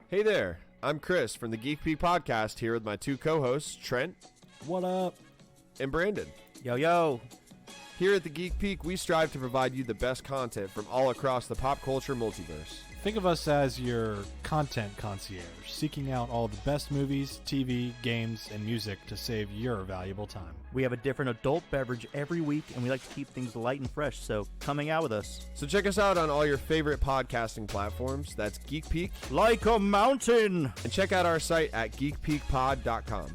Hey there, I'm Chris from the Geek Peak Podcast here with my two co-hosts, Trent. What up? And Brandon. Yo, yo. Here at the Geek Peak, we strive to provide you the best content from all across the pop culture multiverse. Think of us as your content concierge, seeking out all the best movies, TV, games, and music to save your valuable time. We have a different adult beverage every week, and we like to keep things light and fresh, so come hang out with us. So check us out on all your favorite podcasting platforms. That's Geek Peak. Like a mountain! And check out our site at geekpeakpod.com.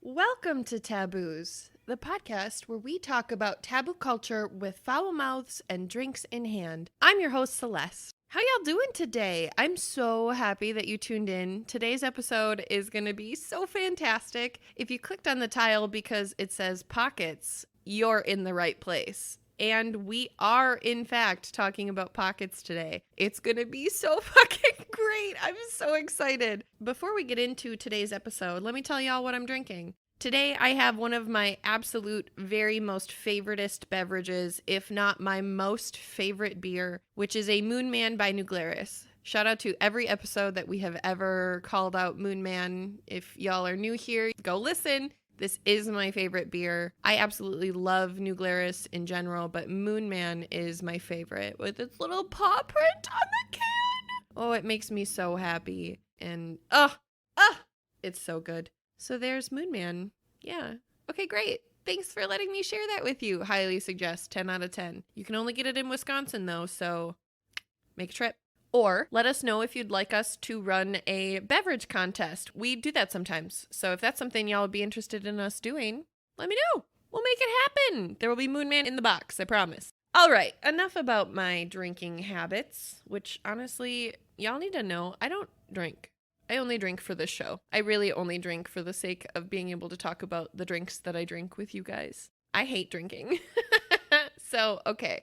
Welcome to Taboos, the podcast where we talk about taboo culture with foul mouths and drinks in hand. I'm your host, Celeste. How y'all doing today? I'm so happy that you tuned in. Today's episode is going to be so fantastic. If you clicked on the tile because it says pockets, you're in the right place. And we are, in fact, talking about pockets today. It's going to be so fucking great. I'm so excited. Before we get into today's episode, let me tell y'all what I'm drinking. Today, I have one of my absolute very most favoritist beverages, if not my most favorite beer, which is a Moon Man by New Glarus. Shout out to every episode that we have ever called out Moon Man. If y'all are new here, go listen. This is my favorite beer. I absolutely love New Glarus in general, but Moon Man is my favorite with its little paw print on the can. Oh, it makes me so happy. And, it's so good. So there's Moon Man. Yeah. Okay, great. Thanks for letting me share that with you. Highly suggest 10 out of 10. You can only get it in Wisconsin, though, so make a trip. Or let us know if you'd like us to run a beverage contest. We do that sometimes. So if that's something y'all would be interested in us doing, let me know. We'll make it happen. There will be Moon Man in the box, I promise. All right, enough about my drinking habits, which honestly, y'all need to know I don't drink. I only drink for this show. I really only drink for the sake of being able to talk about the drinks that I drink with you guys. I hate drinking. So, okay.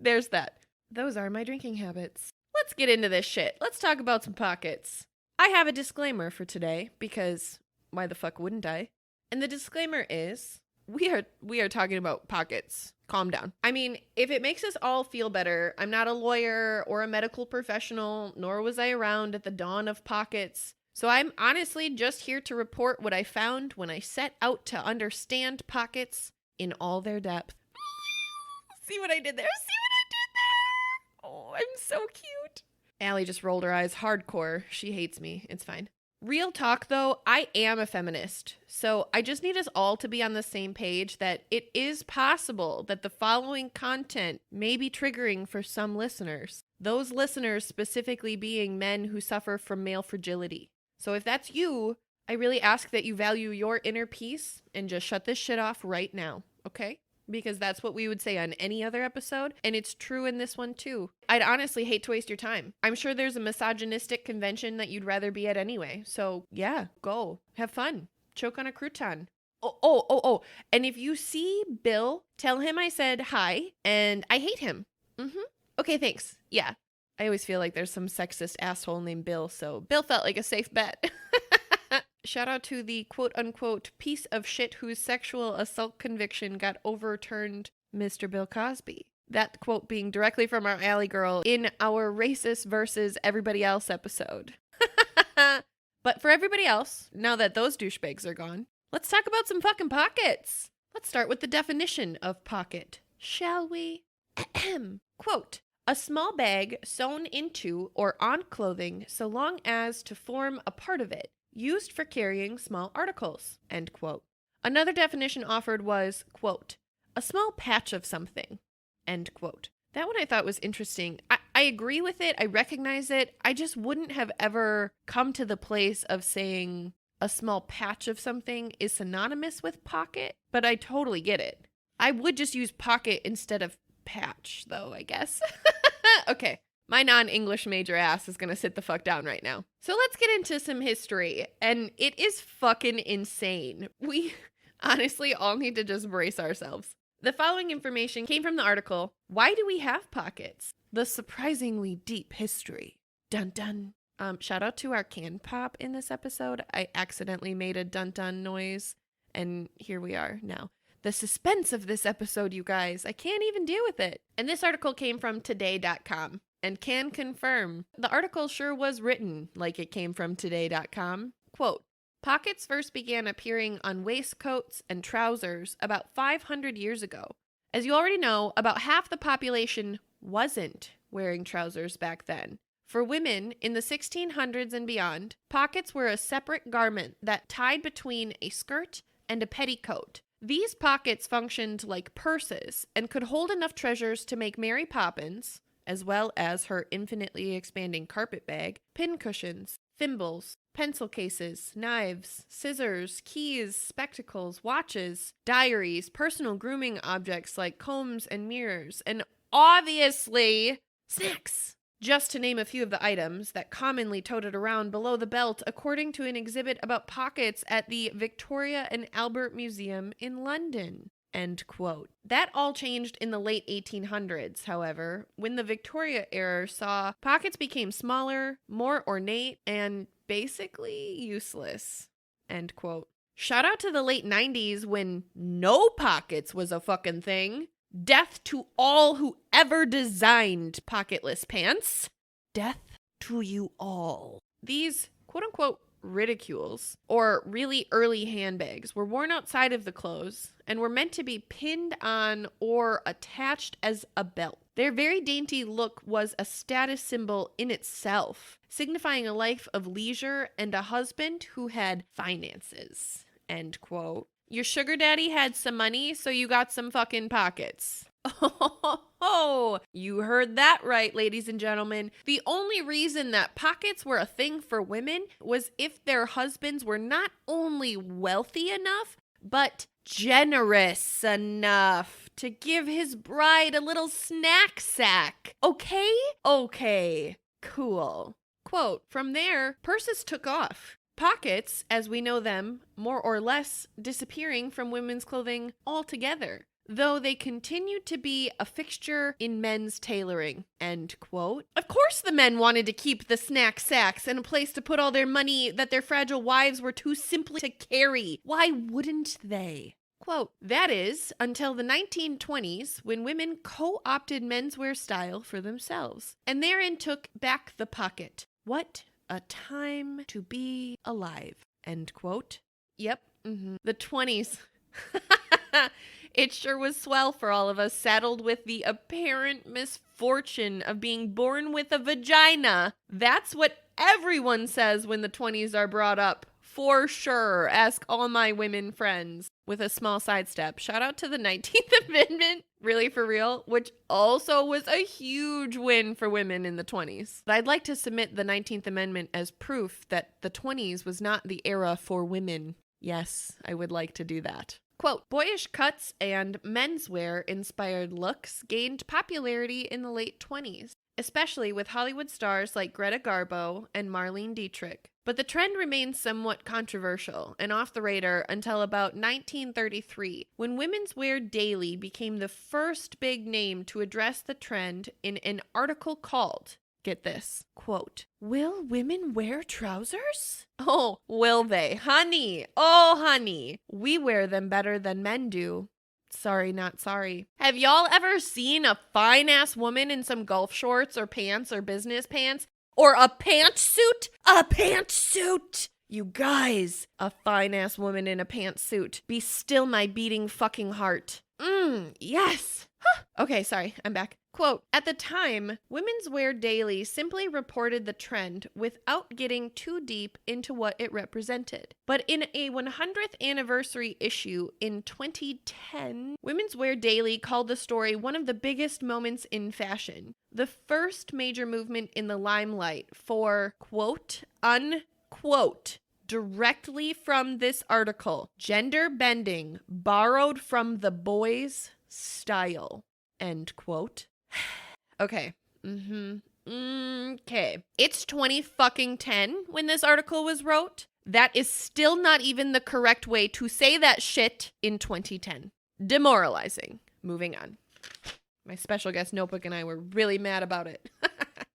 There's that. Those are my drinking habits. Let's get into this shit. Let's talk about some pockets. I have a disclaimer for today because why the fuck wouldn't I? And the disclaimer is we are talking about pockets. Calm down. I mean, if it makes us all feel better, I'm not a lawyer or a medical professional, nor was I around at the dawn of pockets. So I'm honestly just here to report what I found when I set out to understand pockets in all their depth. See what I did there? Oh, I'm so cute. Allie just rolled her eyes hardcore. She hates me. It's fine. Real talk, though, I am a feminist. So I just need us all to be on the same page that it is possible that the following content may be triggering for some listeners. Those listeners specifically being men who suffer from male fragility. So if that's you, I really ask that you value your inner peace and just shut this shit off right now, okay? Because that's what we would say on any other episode, and it's true in this one too. I'd honestly hate to waste your time. I'm sure there's a misogynistic convention that you'd rather be at anyway, so yeah, go. Have fun. Choke on a crouton. Oh. And if you see Bill, tell him I said hi, and I hate him. Okay, thanks. Yeah. I always feel like there's some sexist asshole named Bill, so Bill felt like a safe bet. Shout out to the quote-unquote piece of shit whose sexual assault conviction got overturned, Mr. Bill Cosby. That quote being directly from our Alley Girl in our Racist versus Everybody Else episode. But for everybody else, now that those douchebags are gone, let's talk about some fucking pockets. Let's start with the definition of pocket, shall we? Quote, a small bag sewn into or on clothing so long as to form a part of it, used for carrying small articles, end quote. Another definition offered was, quote, a small patch of something, end quote. That one I thought was interesting. I agree with it. I recognize it. I just wouldn't have ever come to the place of saying a small patch of something is synonymous with pocket, but I totally get it. I would just use pocket instead of patch, though, I guess. Okay. My non-English major ass is going to sit the fuck down right now. So let's get into some history. And it is fucking insane. We honestly all need to just brace ourselves. The following information came from the article, Why Do We Have Pockets? The Surprisingly Deep History. Dun dun. Shout out to our can pop in this episode. I accidentally made a dun dun noise, and here we are now. The suspense of this episode, you guys. I can't even deal with it. And this article came from today.com and can confirm the article sure was written like it came from today.com. Quote, pockets first began appearing on waistcoats and trousers about 500 years ago. As you already know, about half the population wasn't wearing trousers back then. For women in the 1600s and beyond, pockets were a separate garment that tied between a skirt and a petticoat. These pockets functioned like purses and could hold enough treasures to make Mary Poppins, as well as her infinitely expanding carpet bag, pincushions, thimbles, pencil cases, knives, scissors, keys, spectacles, watches, diaries, personal grooming objects like combs and mirrors, and obviously, snacks. Just to name a few of the items that commonly toted around below the belt, according to an exhibit about pockets at the Victoria and Albert Museum in London. End quote. That all changed in the late 1800s, however, when the Victoria era saw pockets became smaller, more ornate, and basically useless. End quote. Shout out to the late 90s when no pockets was a fucking thing. Death to all who ever designed pocketless pants. Death to you all. These quote-unquote ridicules, or really early handbags, were worn outside of the clothes and were meant to be pinned on or attached as a belt. Their very dainty look was a status symbol in itself, signifying a life of leisure and a husband who had finances. End quote. Your sugar daddy had some money, so you got some fucking pockets. Oh, you heard that right, ladies and gentlemen. The only reason that pockets were a thing for women was if their husbands were not only wealthy enough, but generous enough to give his bride a little snack sack. Okay? Okay. Cool. Quote, from there, purses took off. Pockets, as we know them, more or less disappearing from women's clothing altogether, though they continued to be a fixture in men's tailoring. End quote. Of course the men wanted to keep the snack sacks and a place to put all their money that their fragile wives were too simply to carry. Why wouldn't they? Quote, that is, until the 1920s, when women co-opted menswear style for themselves, and therein took back the pocket. What a time to be alive. End quote. Yep. The 20s. It sure was swell for all of us saddled with the apparent misfortune of being born with a vagina. That's what everyone says when the 20s are brought up. For sure. Ask all my women friends. With a small sidestep, shout out to the 19th Amendment, really for real, which also was a huge win for women in the 20s. But I'd like to submit the 19th Amendment as proof that the 20s was not the era for women. Yes, I would like to do that. Quote, boyish cuts and menswear-inspired looks gained popularity in the late 20s, especially with Hollywood stars like Greta Garbo and Marlene Dietrich. But the trend remained somewhat controversial and off the radar until about 1933, when Women's Wear Daily became the first big name to address the trend in an article called, get this, quote, will women wear trousers? Oh, will they? Honey, oh honey, we wear them better than men do. Sorry, not sorry. Have y'all ever seen a fine-ass woman in some golf shorts or pants or business pants? Or a pantsuit? A pantsuit! You guys, a fine-ass woman in a pantsuit. Be still my beating fucking heart. Yes. Huh. Okay, sorry, I'm back. Quote, at the time, Women's Wear Daily simply reported the trend without getting too deep into what it represented. But in a 100th anniversary issue in 2010, Women's Wear Daily called the story one of the biggest moments in fashion. The first major movement in the limelight for, quote, unquote, directly from this article, gender bending borrowed from the boys' style, end quote. Okay. Okay. It's 2010 when this article was wrote. That is still not even the correct way to say that shit in 2010. Demoralizing. Moving on. My special guest Notebook and I were really mad about it.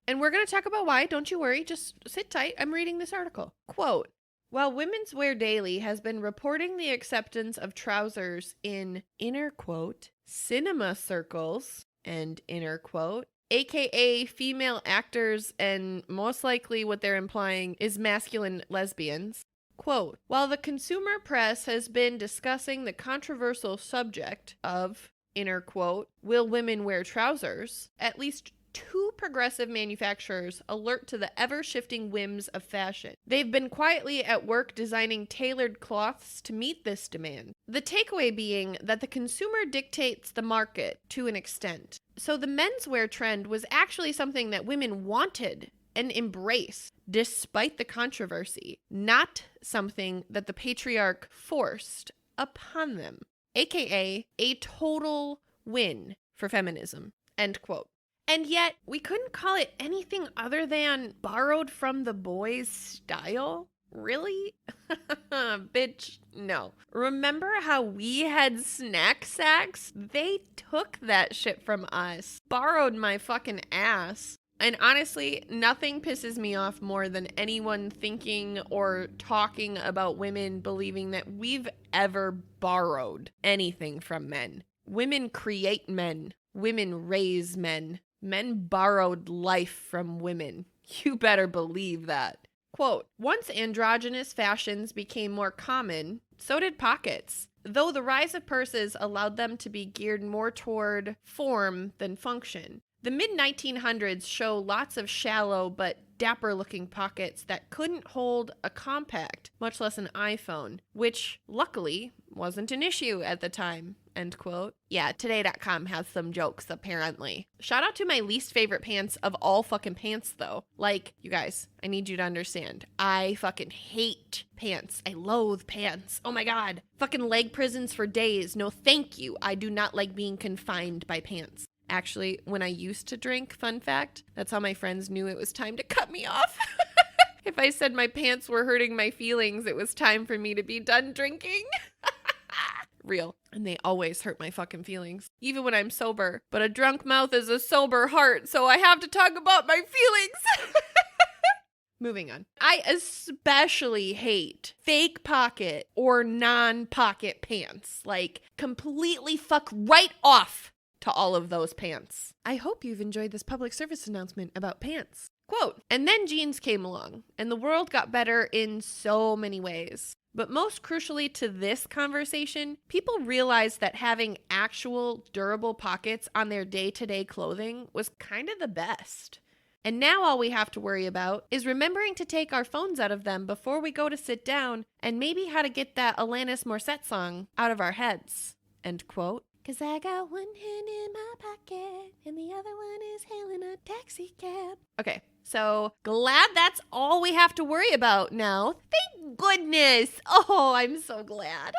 And we're going to talk about why. Don't you worry. Just sit tight. I'm reading this article. Quote, while Women's Wear Daily has been reporting the acceptance of trousers in, inner quote, cinema circles, and inner quote, aka female actors and most likely what they're implying is masculine lesbians. Quote, while the consumer press has been discussing the controversial subject of, inner quote, will women wear trousers, at least 2 progressive manufacturers alert to the ever-shifting whims of fashion. They've been quietly at work designing tailored cloths to meet this demand. The takeaway being that the consumer dictates the market to an extent. So the menswear trend was actually something that women wanted and embraced, despite the controversy, not something that the patriarch forced upon them, aka a total win for feminism, end quote. And yet, we couldn't call it anything other than borrowed from the boys' style? Really? Bitch, no. Remember how we had snack sacks? They took that shit from us. Borrowed my fucking ass. And honestly, nothing pisses me off more than anyone thinking or talking about women believing that we've ever borrowed anything from men. Women create men. Women raise men. Men borrowed life from women. You better believe that. Quote, once androgynous fashions became more common, so did pockets. Though the rise of purses allowed them to be geared more toward form than function. The mid-1900s show lots of shallow but dapper-looking pockets that couldn't hold a compact, much less an iPhone, which, luckily, wasn't an issue at the time, end quote. Yeah, Today.com has some jokes, apparently. Shout out to my least favorite pants of all fucking pants, though. Like, you guys, I need you to understand. I fucking hate pants. I loathe pants. Oh my god. Fucking leg prisons for days. No, thank you. I do not like being confined by pants. Actually, when I used to drink, fun fact, that's how my friends knew it was time to cut me off. If I said my pants were hurting my feelings, it was time for me to be done drinking. Real. And they always hurt my fucking feelings, even when I'm sober. But a drunk mouth is a sober heart, so I have to talk about my feelings. Moving on. I especially hate fake pocket or non-pocket pants. Like, completely fuck right off to all of those pants. I hope you've enjoyed this public service announcement about pants. Quote, and then jeans came along, and the world got better in so many ways. But most crucially to this conversation, people realized that having actual durable pockets on their day-to-day clothing was kind of the best. And now all we have to worry about is remembering to take our phones out of them before we go to sit down, and maybe how to get that Alanis Morissette song out of our heads. End quote. 'Cause I got one hand in my pocket and the other one is hailing a taxi cab. Okay, so glad that's all we have to worry about now. Thank goodness. Oh, I'm so glad.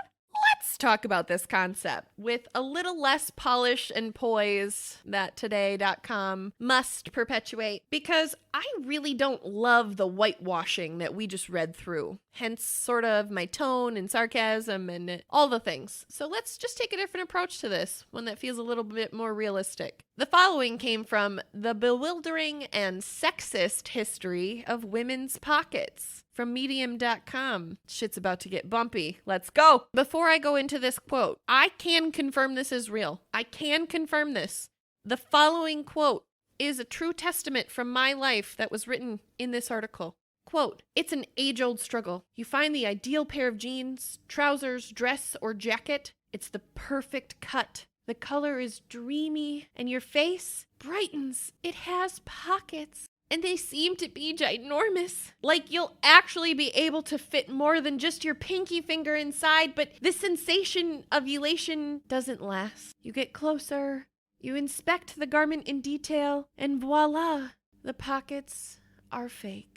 Let's talk about this concept with a little less polish and poise that Today.com must perpetuate, because I really don't love the whitewashing that we just read through. Hence sort of my tone and sarcasm and all the things. So let's just take a different approach to this, one that feels a little bit more realistic. The following came from The Bewildering and Sexist History of Women's Pockets from Medium.com. Shit's about to get bumpy. Let's go. Before I go into this quote, I can confirm this is real. I can confirm this. The following quote is a true testament from my life that was written in this article. Quote, it's an age-old struggle. You find the ideal pair of jeans, trousers, dress, or jacket. It's the perfect cut. The color is dreamy, and your face brightens. It has pockets. And they seem to be ginormous. Like you'll actually be able to fit more than just your pinky finger inside, but the sensation of elation doesn't last. You get closer, you inspect the garment in detail, and voila, the pockets are fake.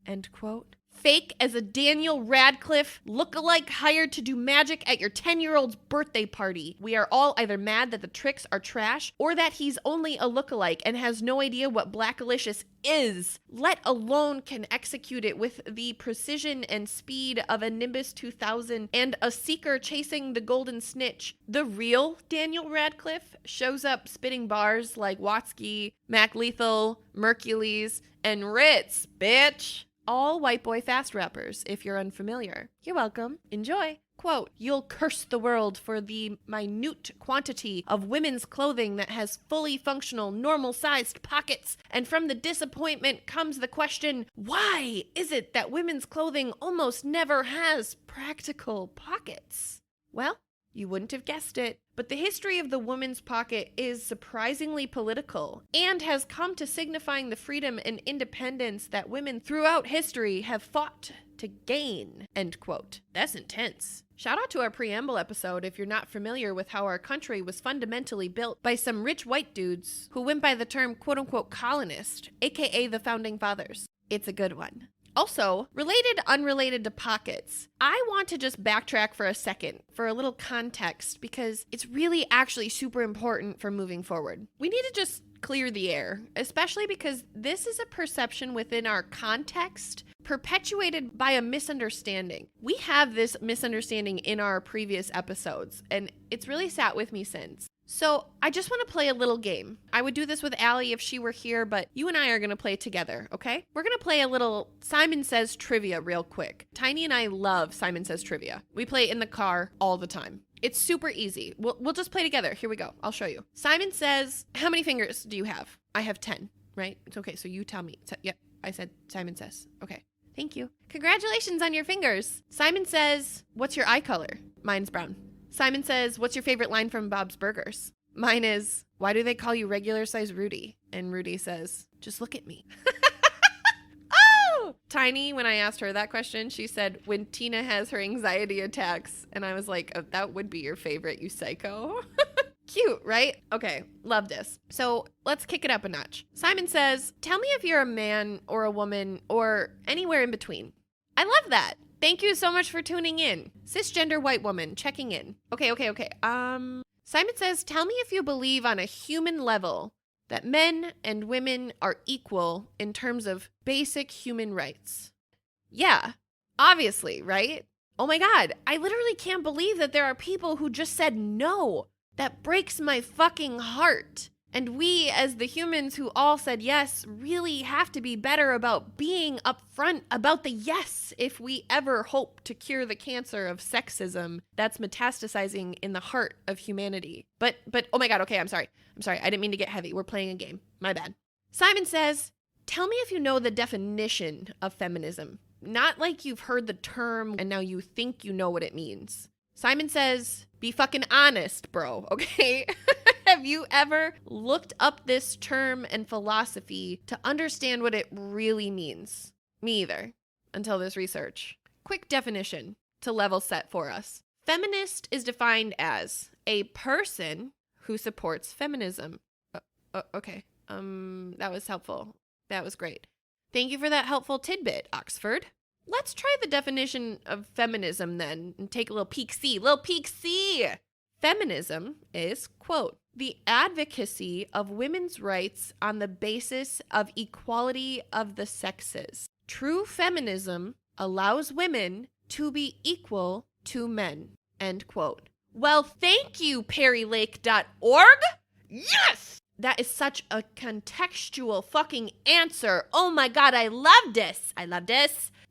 End quote. fake as a Daniel Radcliffe lookalike hired to do magic at your 10-year-old's birthday party. We are all either mad that the tricks are trash or that he's only a lookalike and has no idea what Blackalicious is, let alone can execute it with the precision and speed of a Nimbus 2000 and a seeker chasing the golden snitch. The real Daniel Radcliffe shows up spitting bars like Watsky, Mac Lethal, Mercules, and Ritz, bitch. All white boy fast rappers, if you're unfamiliar. You're welcome. Enjoy. Quote, "You'll curse the world for the minute quantity of women's clothing that has fully functional, normal-sized pockets. And from the disappointment comes the question, why is it that women's clothing almost never has practical pockets?" Well, you wouldn't have guessed it, but the history of the woman's pocket is surprisingly political and has come to signifying the freedom and independence that women throughout history have fought to gain, end quote. That's intense. Shout out to our preamble episode if you're not familiar with how our country was fundamentally built by some rich white dudes who went by the term quote-unquote colonist, aka the founding fathers. It's a good one. Also, unrelated to pockets, I want to just backtrack for a second for a little context because it's really actually super important for moving forward. We need to just clear the air, especially because this is a perception within our context perpetuated by a misunderstanding. We have this misunderstanding in our previous episodes, and it's really sat with me since. So I just want to play a little game. I would do this with Allie if she were here, but you and I are going to play together, okay? We're going to play a little Simon Says Trivia real quick. Tiny and I love Simon Says Trivia. We play it in the car all the time. It's super easy. We'll just play together. Here we go. I'll show you. Simon says, how many fingers do you have? I have 10, right? It's okay. So you tell me. Yep, I said Simon says. Okay. Thank you. Congratulations on your fingers. Simon says, what's your eye color? Mine's brown. Simon says, what's your favorite line from Bob's Burgers? Mine is, why do they call you regular size Rudy? And Rudy says, just look at me. Oh! Tiny, when I asked her that question, she said, when Tina has her anxiety attacks. And I was like, oh, that would be your favorite, you psycho. Cute, right? Okay, love this. So let's kick it up a notch. Simon says, tell me if you're a man or a woman or anywhere in between. I love that. Thank you so much for tuning in. Cisgender white woman checking in. Okay. Simon says, tell me if you believe on a human level that men and women are equal in terms of basic human rights. Yeah, obviously, right? Oh my God, I literally can't believe that there are people who just said no. That breaks my fucking heart. And we, as the humans who all said yes, really have to be better about being upfront about the yes if we ever hope to cure the cancer of sexism that's metastasizing in the heart of humanity. But oh my God, okay, I'm sorry. I didn't mean to get heavy. We're playing a game. My bad. Simon says, tell me if you know the definition of feminism. Not like you've heard the term and now you think you know what it means. Simon says, be fucking honest, bro, okay? Have you ever looked up this term and philosophy to understand what it really means? Me either, until this research. Quick definition to level set for us. Feminist is defined as a person who supports feminism. Okay, that was helpful. That was great. Thank you for that helpful tidbit, Oxford. Let's try the definition of feminism then and take a little peek-see. Feminism is, quote, the advocacy of women's rights on the basis of equality of the sexes. True feminism allows women to be equal to men, end quote. Well, thank you, perrylake.org. Yes! That is such a contextual fucking answer. Oh my God, I love this.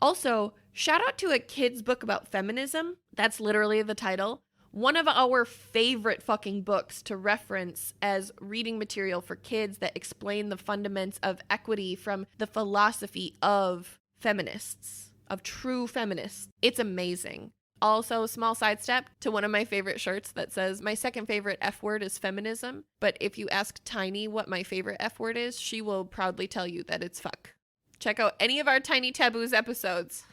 Also, shout out to a kid's book about feminism. That's literally the title. One of our favorite fucking books to reference as reading material for kids that explain the fundamentals of equity from the philosophy of feminists, of true feminists. It's amazing. Also, small sidestep to one of my favorite shirts that says, my second favorite F word is feminism. But if you ask Tiny what my favorite F word is, she will proudly tell you that it's fuck. Check out any of our Tiny Taboos episodes.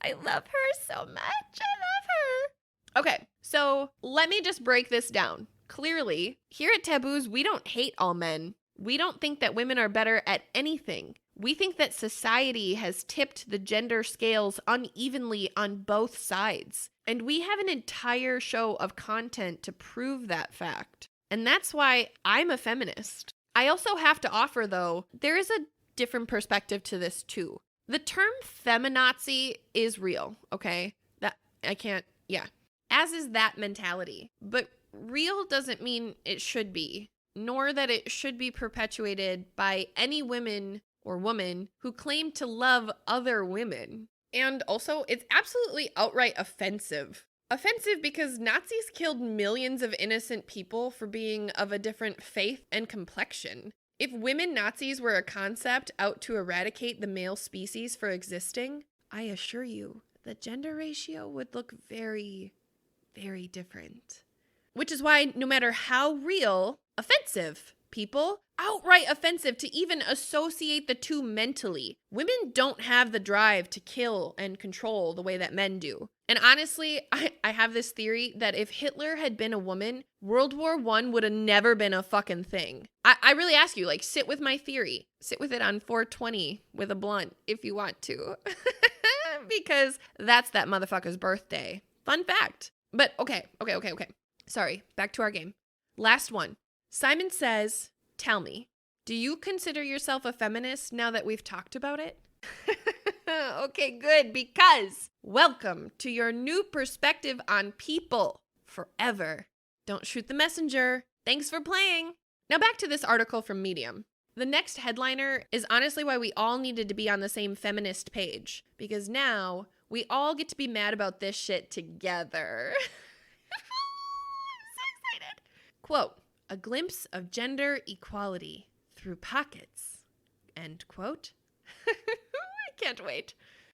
I love her so much. I love her. Okay, so let me just break this down. Clearly, here at Taboos, we don't hate all men. We don't think that women are better at anything. We think that society has tipped the gender scales unevenly on both sides. And we have an entire show of content to prove that fact. And that's why I'm a feminist. I also have to offer, though, there is a different perspective to this too. The term feminazi is real, okay? As is that mentality. But real doesn't mean it should be, nor that it should be perpetuated by any women or woman who claim to love other women. And also, it's absolutely outright offensive. Offensive because Nazis killed millions of innocent people for being of a different faith and complexion. If women Nazis were a concept out to eradicate the male species for existing, I assure you, the gender ratio would look very, very different. Which is why no matter how real, offensive, people, outright offensive to even associate the two mentally. Women don't have the drive to kill and control the way that men do. And honestly, I have this theory that if Hitler had been a woman, World War I would have never been a fucking thing. I really ask you, like, sit with my theory. Sit with it on 420 with a blunt if you want to. Because that's that motherfucker's birthday. Fun fact. But okay. Sorry, back to our game. Last one. Simon says, tell me, do you consider yourself a feminist now that we've talked about it? Okay, good, because welcome to your new perspective on people forever. Don't shoot the messenger. Thanks for playing. Now back to this article from Medium. The next headliner is honestly why we all needed to be on the same feminist page, because now we all get to be mad about this shit together. I'm so excited. Quote, a glimpse of gender equality through pockets. End quote. I can't wait.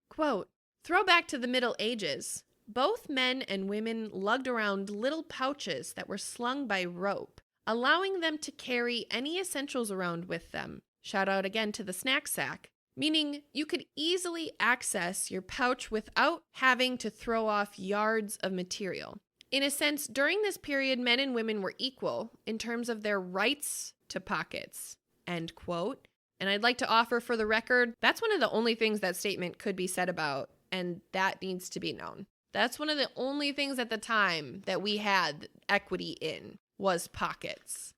Quote, throwback to the Middle Ages. Both men and women lugged around little pouches that were slung by rope, allowing them to carry any essentials around with them. Shout out again to the snack sack. Meaning you could easily access your pouch without having to throw off yards of material. In a sense, during this period, men and women were equal in terms of their rights to pockets. End quote. And I'd like to offer for the record, that's one of the only things that statement could be said about, and that needs to be known. That's one of the only things at the time that we had equity in was pockets.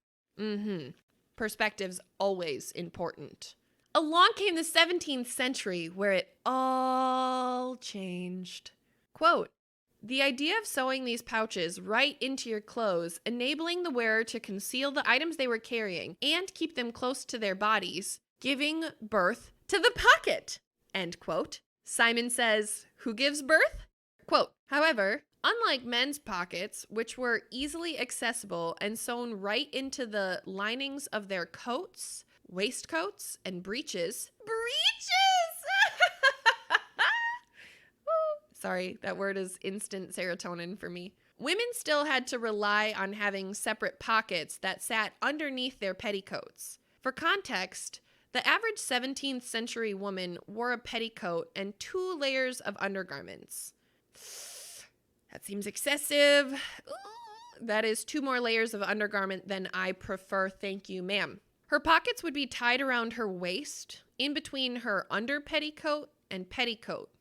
Perspective's always important. Along came the 17th century where it all changed. Quote, the idea of sewing these pouches right into your clothes, enabling the wearer to conceal the items they were carrying and keep them close to their bodies, giving birth to the pocket. End quote. Simon says, who gives birth? Quote, however, unlike men's pockets, which were easily accessible and sewn right into the linings of their coats, waistcoats, and breeches. Sorry, that word is instant serotonin for me. Women still had to rely on having separate pockets that sat underneath their petticoats. For context, the average 17th century woman wore a petticoat and 2 layers of undergarments. That seems excessive. Ooh, that is 2 more layers of undergarment than I prefer, thank you, ma'am. Her pockets would be tied around her waist, in between her under petticoat and petticoat.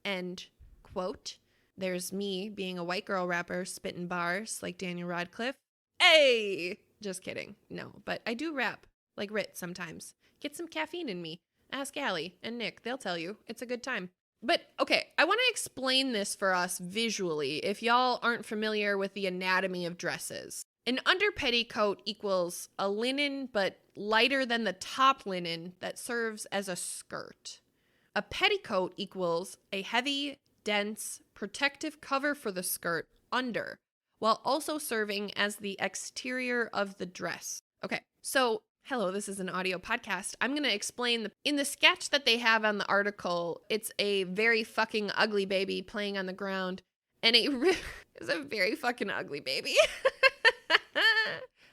End quote. There's me being a white girl rapper spitting bars like Daniel Radcliffe. Hey! Just kidding. No, but I do rap like Rit sometimes. Get some caffeine in me. Ask Allie and Nick. They'll tell you. It's a good time. But, okay, I want to explain this for us visually if y'all aren't familiar with the anatomy of dresses. An under petticoat equals a linen but lighter than the top linen that serves as a skirt. A petticoat equals a heavy, dense, protective cover for the skirt under, while also serving as the exterior of the dress. Okay, so, hello, this is an audio podcast. I'm going to explain in the sketch that they have on the article, it's a very fucking ugly baby playing on the ground, and it's a very fucking ugly baby.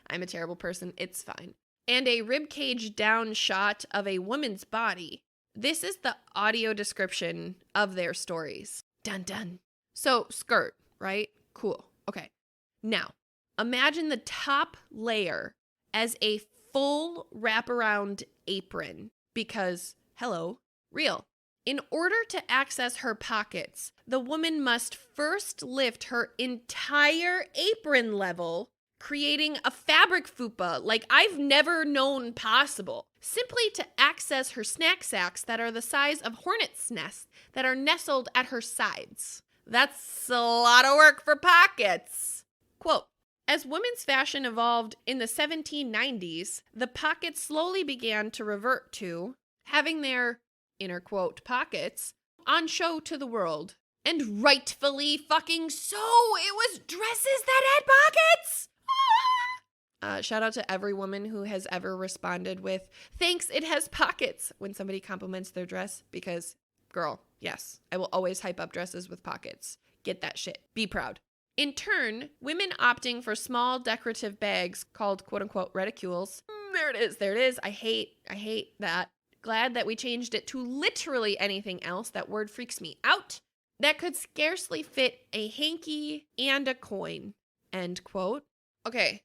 I'm a terrible person. It's fine. And a ribcage down shot of a woman's body. This is the audio description of their stories. Dun dun. So, skirt, right? Cool. Okay. Now, imagine the top layer as a full wraparound apron because, Hello, real. In order to access her pockets, the woman must first lift her entire apron level, creating a fabric fupa like I've never known possible, simply to access her snack sacks that are the size of hornets' nests that are nestled at her sides. That's a lot of work for pockets. Quote, as women's fashion evolved in the 1790s, the pockets slowly began to revert to having their, inner quote, pockets on show to the world. And rightfully fucking so! It was dresses that had pockets! Shout out to every woman who has ever responded with, thanks, it has pockets, when somebody compliments their dress, because, girl, yes, I will always hype up dresses with pockets. Get that shit. Be proud. In turn, women opting for small decorative bags called quote-unquote reticules. There it is. I hate that. Glad that we changed it to literally anything else. That word freaks me out. That could scarcely fit a hanky and a coin. End quote. Okay.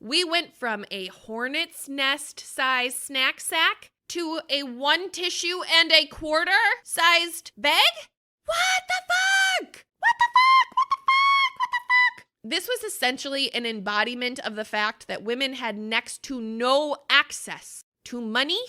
We went from a hornet's nest size snack sack to a 1 tissue and a quarter sized bag? What the fuck? This was essentially an embodiment of the fact that women had next to no access to money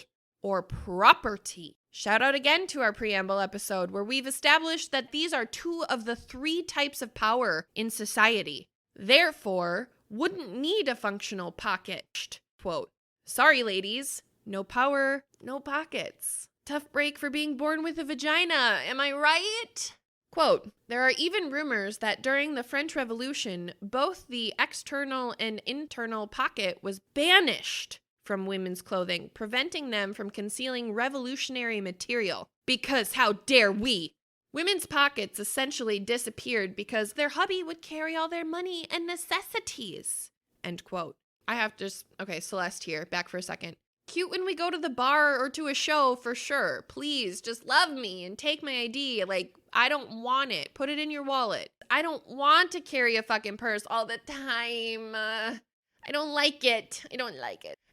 or property. Shout out again to our preamble episode where we've established that these are 2 of the 3 types of power in society. Therefore, wouldn't need a functional pocket. Quote, sorry ladies, no power, no pockets. Tough break for being born with a vagina, am I right? Quote, there are even rumors that during the French Revolution, both the external and internal pocket was banished from women's clothing, preventing them from concealing revolutionary material. Because how dare we? Women's pockets essentially disappeared because their hubby would carry all their money and necessities. End quote. Okay, Celeste here, back for a second. Cute when we go to the bar or to a show for sure. Please, just love me and take my ID. Like, I don't want it. Put it in your wallet. I don't want to carry a fucking purse all the time. I don't like it.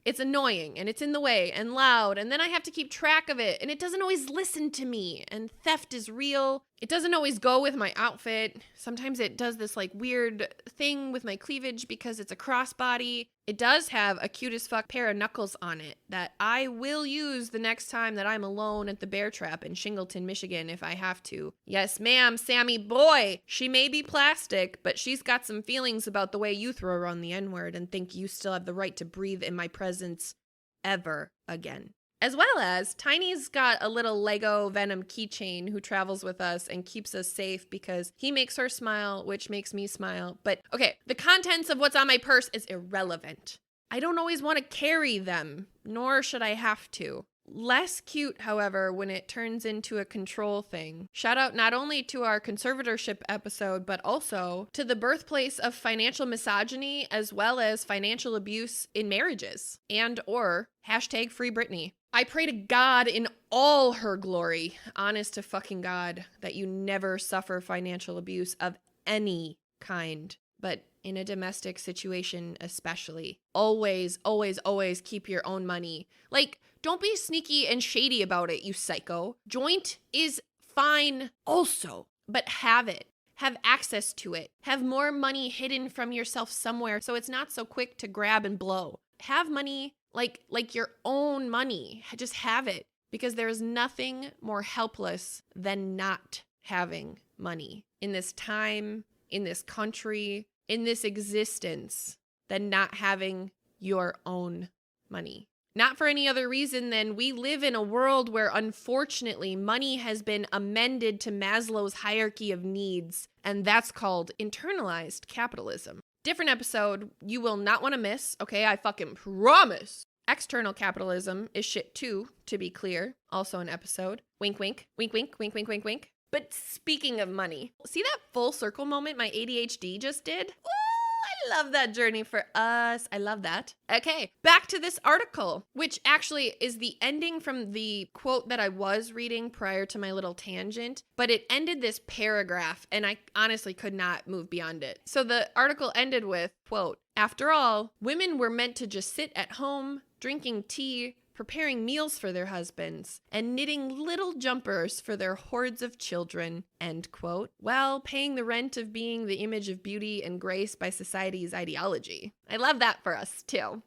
It's annoying and it's in the way and loud, and then I have to keep track of it, and it doesn't always listen to me, and theft is real. It doesn't always go with my outfit. Sometimes it does this like weird thing with my cleavage because it's a crossbody. It does have a cute as fuck pair of knuckles on it that I will use the next time that I'm alone at the Bear Trap in Shingleton, Michigan if I have to. Yes, ma'am, Sammy boy. She may be plastic, but she's got some feelings about the way you throw around the N-word and think you still have the right to breathe in my presence ever again. As well as, Tiny's got a little Lego Venom keychain who travels with us and keeps us safe because he makes her smile, which makes me smile. But, okay, the contents of what's on my purse is irrelevant. I don't always want to carry them, nor should I have to. Less cute, however, when it turns into a control thing. Shout out not only to our conservatorship episode, but also to the birthplace of financial misogyny as well as financial abuse in marriages and or #Free Britney. I pray to God in all her glory, honest to fucking God, that you never suffer financial abuse of any kind, but in a domestic situation especially. Always, always, always keep your own money. Like, don't be sneaky and shady about it, you psycho. Joint is fine also, but have it. Have access to it. Have more money hidden from yourself somewhere so it's not so quick to grab and blow. Have money like your own money. Just have it, because there is nothing more helpless than not having money in this time, in this country, in this existence, than not having your own money. Not for any other reason than we live in a world where, unfortunately, money has been amended to Maslow's hierarchy of needs, and that's called internalized capitalism. Different episode you will not want to miss, okay? I fucking promise. External capitalism is shit too, to be clear. Also an episode. Wink, wink, wink, wink, wink, wink, wink, wink. But speaking of money, see that full circle moment my ADHD just did? Ooh, I love that journey for us. I love that. Okay, back to this article, which actually is the ending from the quote that I was reading prior to my little tangent, but it ended this paragraph and I honestly could not move beyond it. So the article ended with, quote, after all, women were meant to just sit at home, drinking tea, preparing meals for their husbands, and knitting little jumpers for their hordes of children, end quote, while paying the rent of being the image of beauty and grace by society's ideology. I love that for us, too.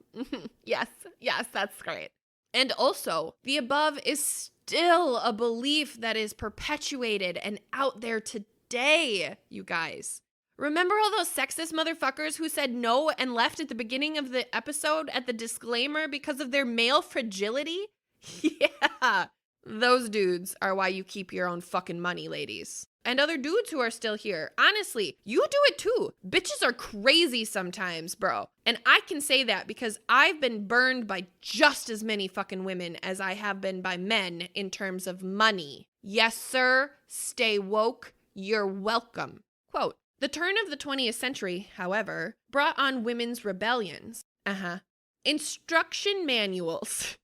Yes, that's great. And also, the above is still a belief that is perpetuated and out there today, you guys. Remember all those sexist motherfuckers who said no and left at the beginning of the episode at the disclaimer because of their male fragility? Yeah, those dudes are why you keep your own fucking money, ladies. And other dudes who are still here. Honestly, you do it too. Bitches are crazy sometimes, bro. And I can say that because I've been burned by just as many fucking women as I have been by men in terms of money. Yes, sir. Stay woke. You're welcome. Quote, the turn of the 20th century, however, brought on women's rebellions. Instruction manuals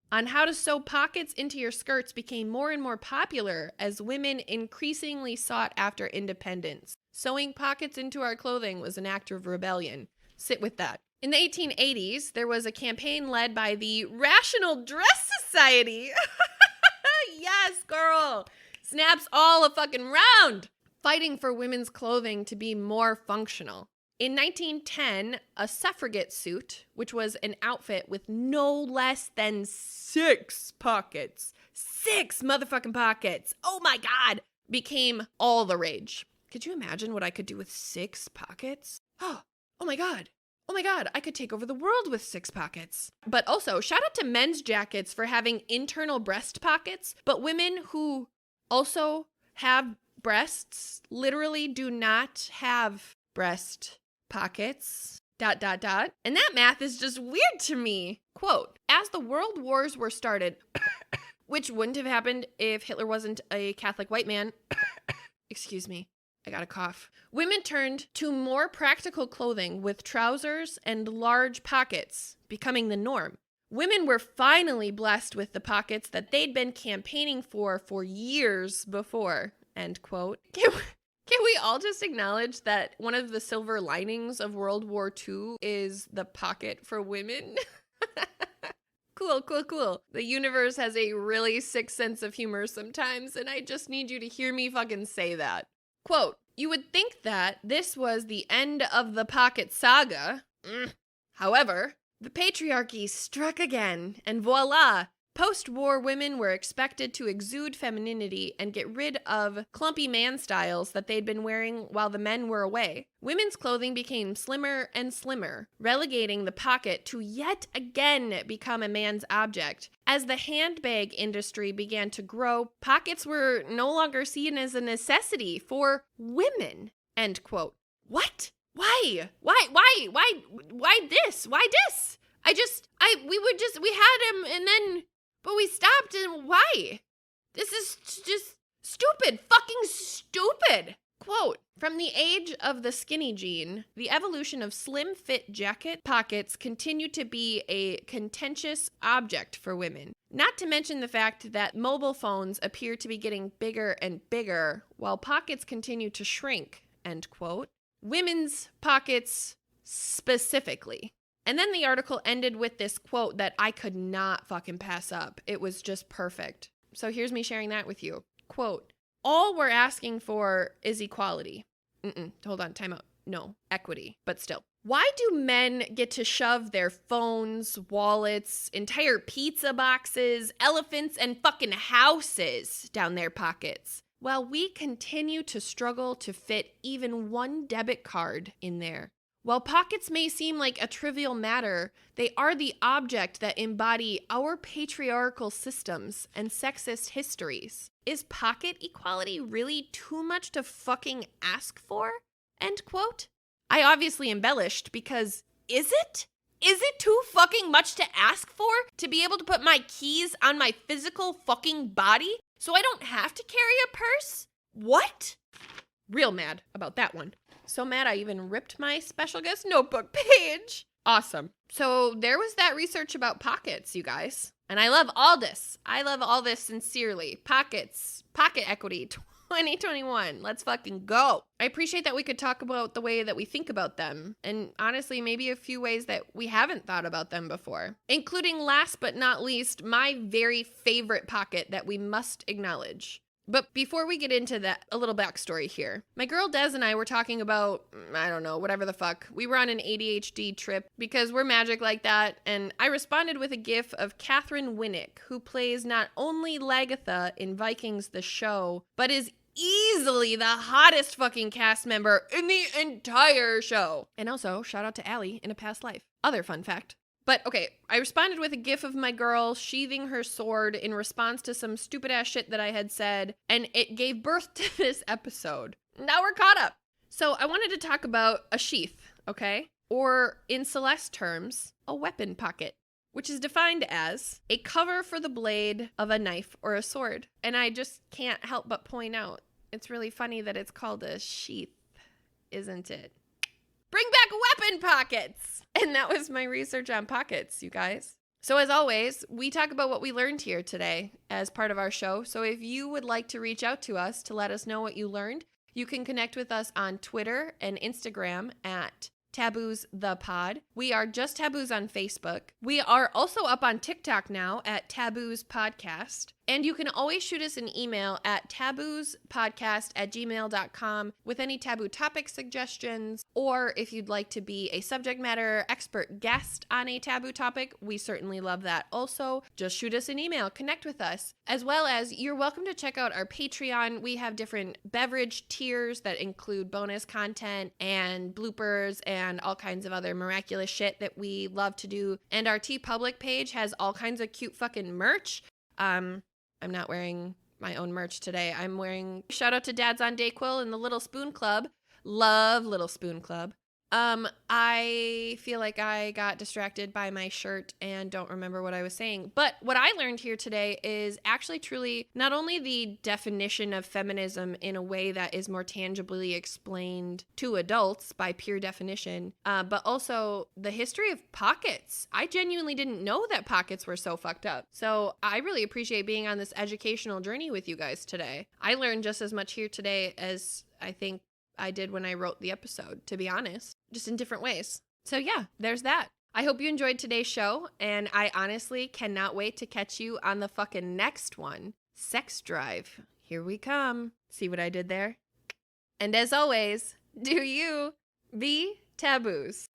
on how to sew pockets into your skirts became more and more popular as women increasingly sought after independence. Sewing pockets into our clothing was an act of rebellion. Sit with that. In the 1880s, there was a campaign led by the Rational Dress Society. Yes, girl. Snaps all a fucking round. Fighting for women's clothing to be more functional. In 1910, a suffragette suit, which was an outfit with no less than 6 pockets, 6 motherfucking pockets, oh my God, became all the rage. Could you imagine what I could do with 6 pockets? Oh my God. Oh my God, I could take over the world with 6 pockets. But also, shout out to men's jackets for having internal breast pockets, but women who also have breasts literally do not have breast pockets, ... And that math is just weird to me. Quote, as the world wars were started, which wouldn't have happened if Hitler wasn't a Catholic white man. Excuse me, I got a cough. Women turned to more practical clothing with trousers and large pockets, becoming the norm. Women were finally blessed with the pockets that they'd been campaigning for years before. End quote. Can we all just acknowledge that one of the silver linings of World War II is the pocket for women? Cool. The universe has a really sick sense of humor sometimes, and I just need you to hear me fucking say that. Quote, you would think that this was the end of the pocket saga. However, the patriarchy struck again, and voila! Post-war women were expected to exude femininity and get rid of clumpy man styles that they'd been wearing while the men were away. Women's clothing became slimmer and slimmer, relegating the pocket to yet again become a man's object. As the handbag industry began to grow, pockets were no longer seen as a necessity for women. End quote. What? Why? Why this? We had him and then... But we stopped, and why? This is just stupid, fucking stupid. Quote, from the age of the skinny jean, the evolution of slim fit jacket pockets continue to be a contentious object for women. Not to mention the fact that mobile phones appear to be getting bigger and bigger while pockets continue to shrink, end quote. Women's pockets specifically. And then the article ended with this quote that I could not fucking pass up. It was just perfect. So here's me sharing that with you. Quote, all we're asking for is equality. Hold on, time out. No, equity, but still. Why do men get to shove their phones, wallets, entire pizza boxes, elephants, and fucking houses down their pockets, while we continue to struggle to fit even one debit card in there? While pockets may seem like a trivial matter, they are the object that embody our patriarchal systems and sexist histories. Is pocket equality really too much to fucking ask for? End quote. I obviously embellished because is it? Is it too fucking much to ask for to be able to put my keys on my physical fucking body so I don't have to carry a purse? What? Real mad about that one. So mad I even ripped my special guest notebook page. Awesome. So there was that research about pockets, you guys. And I love all this. I love all this sincerely. Pockets, pocket equity, 2021. Let's fucking go. I appreciate that we could talk about the way that we think about them, and honestly, maybe a few ways that we haven't thought about them before, including last but not least, my very favorite pocket that we must acknowledge. But before we get into that, a little backstory here. My girl Des and I were talking about, I don't know, whatever the fuck. We were on an ADHD trip because we're magic like that, and I responded with a gif of Catherine Winnick, who plays not only Lagatha in Vikings the show, but is easily the hottest fucking cast member in the entire show. And also, shout out to Allie in a past life. Other fun fact. But okay, I responded with a gif of my girl sheathing her sword in response to some stupid ass shit that I had said, and it gave birth to this episode. Now we're caught up. So I wanted to talk about a sheath, okay? Or in Celeste terms, a weapon pocket, which is defined as a cover for the blade of a knife or a sword. And I just can't help but point out, it's really funny that it's called a sheath, isn't it? Bring back weapon pockets! And that was my research on pockets, you guys. So as always, we talk about what we learned here today as part of our show. So if you would like to reach out to us to let us know what you learned, you can connect with us on Twitter and Instagram at Taboos the Pod. We are just Taboos on Facebook. We are also up on TikTok now at Taboos Podcast. And you can always shoot us an email at taboospodcast@gmail.com with any taboo topic suggestions, or if you'd like to be a subject matter expert guest on a taboo topic, we certainly love that also. Just shoot us an email, connect with us, as well as you're welcome to check out our Patreon. We have different beverage tiers that include bonus content and bloopers and all kinds of other miraculous shit that we love to do. And our TeePublic page has all kinds of cute fucking merch. I'm not wearing my own merch today. I'm wearing, shout out to Dads on Dayquil and the Little Spoon Club. Love Little Spoon Club. I feel like I got distracted by my shirt and don't remember what I was saying. But what I learned here today is actually truly not only the definition of feminism in a way that is more tangibly explained to adults by pure definition, but also the history of pockets. I genuinely didn't know that pockets were so fucked up. So I really appreciate being on this educational journey with you guys today. I learned just as much here today as I think I did when I wrote the episode, to be honest, just in different ways. So yeah, there's that. I hope you enjoyed today's show, and I honestly cannot wait to catch you on the fucking next one. Sex Drive. Here we come. See what I did there? And as always, do you be taboos.